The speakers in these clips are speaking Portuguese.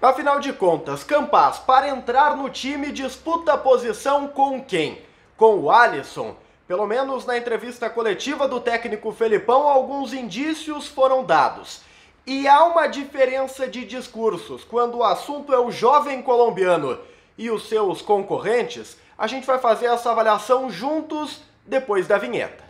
Afinal de contas, Campas, para entrar no time, disputa a posição com quem? Com o Alisson? Pelo menos na entrevista coletiva do técnico Felipão, alguns indícios foram dados. E há uma diferença de discursos. Quando o assunto é o jovem colombiano e os seus concorrentes, a gente vai fazer essa avaliação juntos depois da vinheta.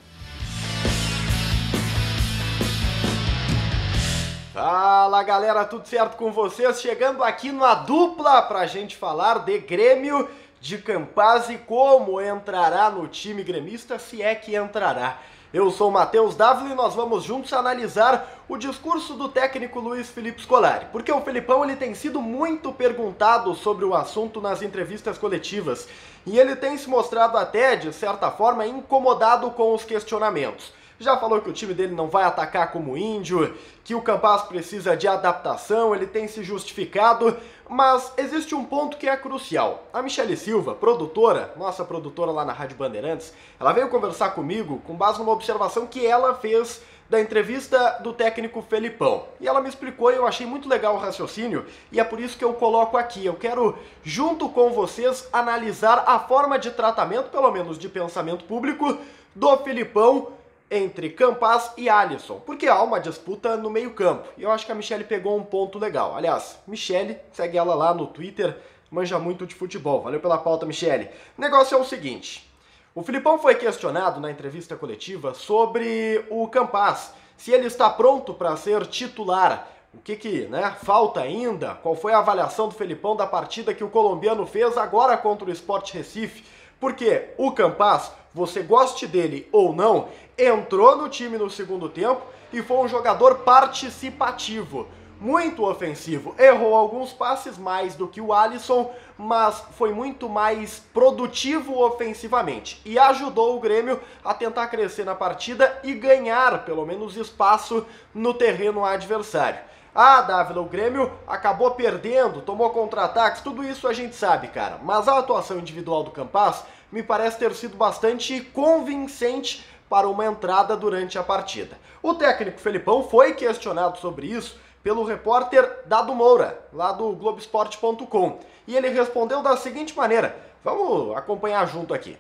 Fala galera, tudo certo com vocês? Chegando aqui na dupla pra gente falar de Grêmio, de Campas e como entrará no time gremista, se é que entrará. Eu sou o Matheus Dávila e nós vamos juntos analisar o discurso do técnico Luiz Felipe Scolari, porque o Felipão ele tem sido muito perguntado sobre o assunto nas entrevistas coletivas e ele tem se mostrado até, de certa forma, incomodado com os questionamentos. Já falou que o time dele não vai atacar como índio, que o Campas precisa de adaptação, ele tem se justificado, mas existe um ponto que é crucial. A Michele Silva, produtora, nossa produtora lá na Rádio Bandeirantes, ela veio conversar comigo com base numa observação que ela fez da entrevista do técnico Felipão. E ela me explicou e eu achei muito legal o raciocínio e é por isso que eu coloco aqui. Eu quero, junto com vocês, analisar a forma de tratamento, pelo menos de pensamento público, do Felipão entre Campas e Alisson, porque há uma disputa no meio campo, e eu acho que a Michele pegou um ponto legal. Aliás, Michele, segue ela lá no Twitter, manja muito de futebol, valeu pela pauta, Michele. O negócio é o seguinte, o Felipão foi questionado na entrevista coletiva sobre o Campas, se ele está pronto para ser titular, o que falta ainda, qual foi a avaliação do Felipão da partida que o colombiano fez agora contra o Sport Recife, porque o Campas, você goste dele ou não, entrou no time no segundo tempo e foi um jogador participativo, muito ofensivo. Errou alguns passes mais do que o Alisson, mas foi muito mais produtivo ofensivamente e ajudou o Grêmio a tentar crescer na partida e ganhar pelo menos espaço no terreno adversário. Ah, Dávila, o Grêmio acabou perdendo, tomou contra-ataques, tudo isso a gente sabe, cara. Mas a atuação individual do Campas me parece ter sido bastante convincente para uma entrada durante a partida. O técnico Felipão foi questionado sobre isso pelo repórter Dado Moura, lá do Globoesporte.com. E ele respondeu da seguinte maneira, vamos acompanhar junto aqui.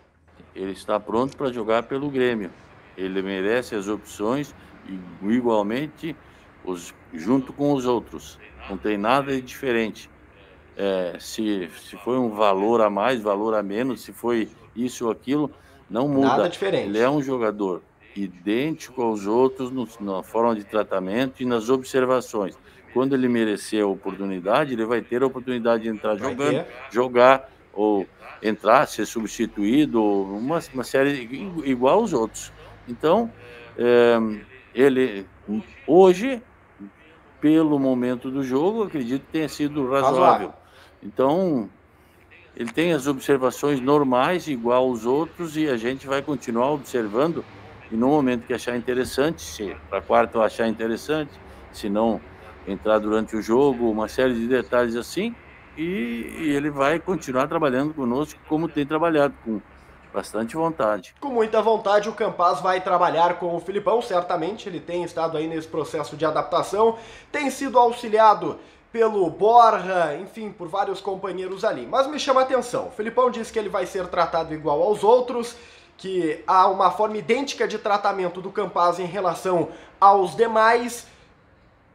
Ele está pronto para jogar pelo Grêmio. Ele merece as opções igualmente junto com os outros. Não tem nada de diferente. Se foi um valor a mais, valor a menos, se foi isso ou aquilo, não muda. Nada diferente. Ele é um jogador idêntico aos outros na forma de tratamento e nas observações. Quando ele merecer a oportunidade, ele vai ter a oportunidade de entrar jogando, jogar, ou entrar, ser substituído, uma série igual aos outros. Então, ele hoje, pelo momento do jogo, acredito que tenha sido razoável. Então, ele tem as observações normais, igual aos outros, e a gente vai continuar observando, e no momento que achar interessante, se para quarta eu achar interessante, se não entrar durante o jogo, uma série de detalhes assim, e ele vai continuar trabalhando conosco como tem trabalhado, com bastante vontade. Com muita vontade, o Campas vai trabalhar com o Felipão, certamente, ele tem estado aí nesse processo de adaptação, tem sido auxiliado pelo Borja, enfim, por vários companheiros ali. Mas me chama a atenção, o Felipão diz que ele vai ser tratado igual aos outros, que há uma forma idêntica de tratamento do Campas em relação aos demais,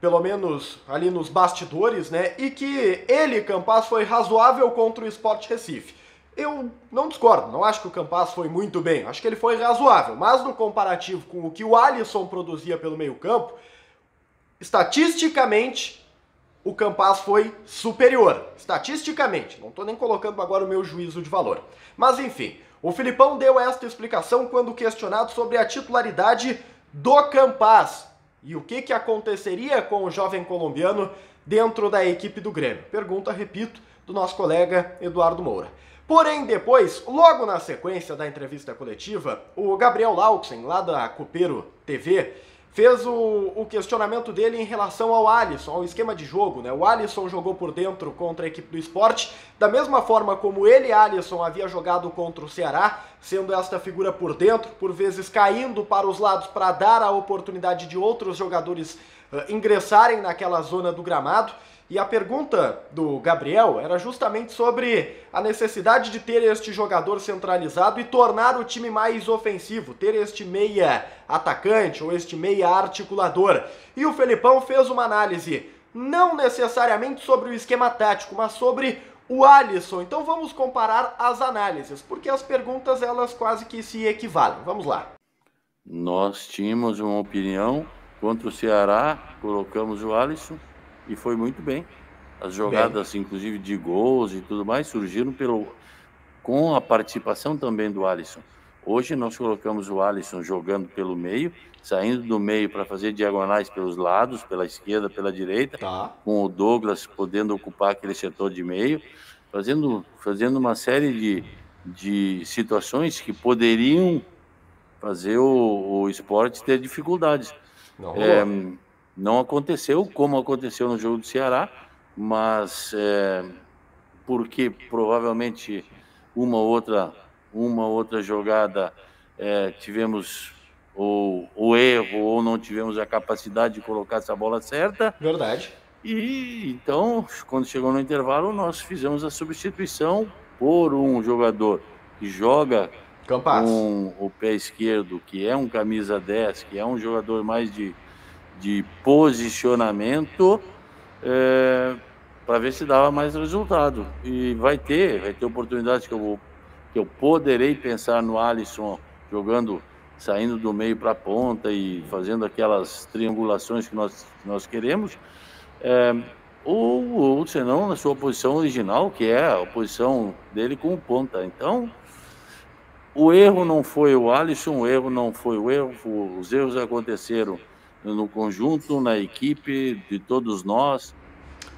pelo menos ali nos bastidores, né? E que ele, Campas, foi razoável contra o Sport Recife. Eu não discordo, não acho que o Campas foi muito bem, acho que ele foi razoável, mas no comparativo com o que o Alisson produzia pelo meio-campo, estatisticamente, o Campas foi superior, estatisticamente, não estou nem colocando agora o meu juízo de valor. Mas enfim, o Felipão deu esta explicação quando questionado sobre a titularidade do Campas e o que aconteceria com o jovem colombiano dentro da equipe do Grêmio. Pergunta, repito, do nosso colega Eduardo Moura. Porém, depois, logo na sequência da entrevista coletiva, o Gabriel Lauxen, lá da Copero TV, fez o questionamento dele em relação ao Alisson, ao esquema de jogo, né? O Alisson jogou por dentro contra a equipe do Sport, da mesma forma como ele, Alisson, havia jogado contra o Ceará, sendo esta figura por dentro, por vezes caindo para os lados para dar a oportunidade de outros jogadores ingressarem naquela zona do gramado. E a pergunta do Gabriel era justamente sobre a necessidade de ter este jogador centralizado e tornar o time mais ofensivo, ter este meia atacante ou este meia articulador. E o Felipão fez uma análise não necessariamente sobre o esquema tático, mas sobre o Alisson. Então vamos comparar as análises, porque as perguntas elas quase que se equivalem. Vamos lá. Nós tínhamos uma opinião contra o Ceará, colocamos o Alisson e foi muito bem. As jogadas, inclusive de gols e tudo mais, surgiram com a participação também do Alisson. Hoje nós colocamos o Alisson jogando pelo meio, saindo do meio para fazer diagonais pelos lados, pela esquerda, pela direita, com o Douglas podendo ocupar aquele setor de meio, fazendo uma série de situações que poderiam fazer o Sport ter dificuldades. Não aconteceu como aconteceu no jogo do Ceará, mas porque provavelmente uma outra jogada tivemos o erro ou não tivemos a capacidade de colocar essa bola certa. Verdade. E então, quando chegou no intervalo, nós fizemos a substituição por um jogador que joga com o pé esquerdo, que é um camisa 10, que é um jogador mais de posicionamento, para ver se dava mais resultado. E vai ter oportunidades que eu poderei pensar no Alisson jogando, saindo do meio para a ponta e fazendo aquelas triangulações que nós queremos, ou senão na sua posição original, que é a posição dele como ponta. Então, o erro não foi o Alisson, o erro não foi o erro, os erros aconteceram no conjunto, na equipe, de todos nós.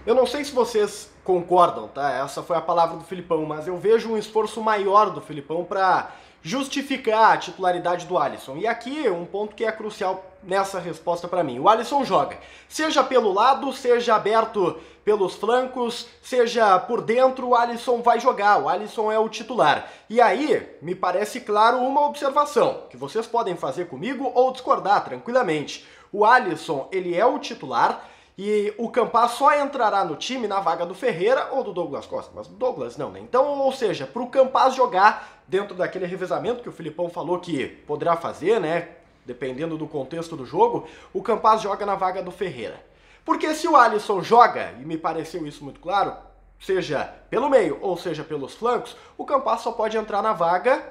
Eu não sei se vocês concordam, tá? Essa foi a palavra do Felipão, mas eu vejo um esforço maior do Felipão para justificar a titularidade do Alisson. E aqui um ponto que é crucial nessa resposta para mim. O Alisson joga, seja pelo lado, seja aberto pelos flancos, seja por dentro, o Alisson vai jogar, o Alisson é o titular. E aí, me parece claro uma observação, que vocês podem fazer comigo ou discordar tranquilamente. O Alisson, ele é o titular e o Campaz só entrará no time na vaga do Ferreira ou do Douglas Costa, mas do Douglas não, né? Então, ou seja, para o Campaz jogar dentro daquele revezamento que o Felipão falou que poderá fazer, né? Dependendo do contexto do jogo, o Campaz joga na vaga do Ferreira. Porque se o Alisson joga, e me pareceu isso muito claro, seja pelo meio ou seja pelos flancos, o Campaz só pode entrar na vaga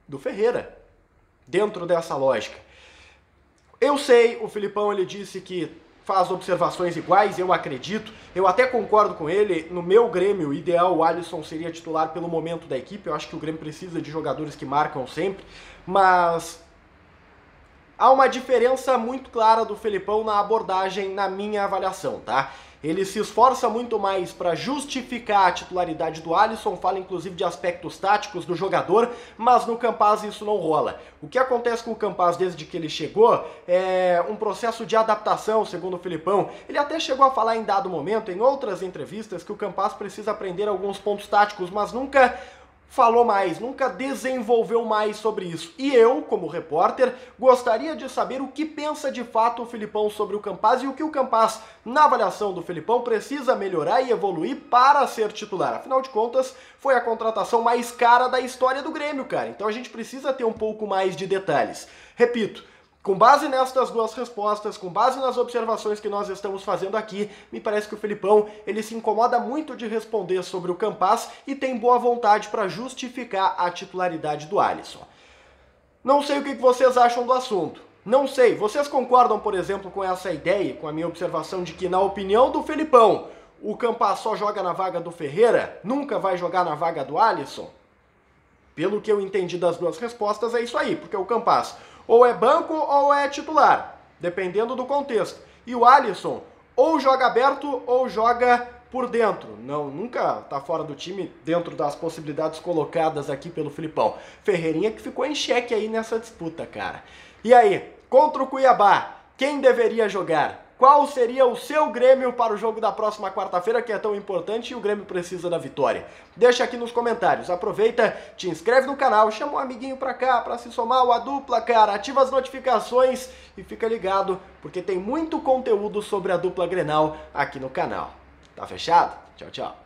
do Ferreira, dentro dessa lógica. Eu sei, o Felipão ele disse que faz observações iguais, eu acredito, eu até concordo com ele, no meu Grêmio ideal o Alisson seria titular pelo momento da equipe, eu acho que o Grêmio precisa de jogadores que marcam sempre, mas há uma diferença muito clara do Felipão na abordagem, na minha avaliação, tá? Ele se esforça muito mais para justificar a titularidade do Alisson, fala inclusive de aspectos táticos do jogador, mas no Campaz isso não rola. O que acontece com o Campaz desde que ele chegou é um processo de adaptação, segundo o Felipão. Ele até chegou a falar em dado momento, em outras entrevistas, que o Campaz precisa aprender alguns pontos táticos, mas nunca falou mais, nunca desenvolveu mais sobre isso. E eu, como repórter, gostaria de saber o que pensa de fato o Felipão sobre o Campaz e o que o Campaz, na avaliação do Felipão, precisa melhorar e evoluir para ser titular. Afinal de contas, foi a contratação mais cara da história do Grêmio, cara. Então a gente precisa ter um pouco mais de detalhes. Repito, com base nestas duas respostas, com base nas observações que nós estamos fazendo aqui, me parece que o Felipão ele se incomoda muito de responder sobre o Campaz e tem boa vontade para justificar a titularidade do Alisson. Não sei o que vocês acham do assunto. Não sei, vocês concordam, por exemplo, com essa ideia, com a minha observação de que, na opinião do Felipão, o Campaz só joga na vaga do Ferreira, nunca vai jogar na vaga do Alisson? Pelo que eu entendi das duas respostas, é isso aí, porque o Campaz ou é banco ou é titular, dependendo do contexto. E o Alisson ou joga aberto ou joga por dentro. Não, nunca tá fora do time dentro das possibilidades colocadas aqui pelo Felipão. Ferreirinha que ficou em xeque aí nessa disputa, cara. E aí, contra o Cuiabá, quem deveria jogar? Qual seria o seu Grêmio para o jogo da próxima quarta-feira, que é tão importante e o Grêmio precisa da vitória? Deixa aqui nos comentários. Aproveita, te inscreve no canal, chama um amiguinho pra cá pra se somar ao A Dupla, cara. Ativa as notificações e fica ligado, porque tem muito conteúdo sobre a dupla Grenal aqui no canal. Tá fechado? Tchau, tchau.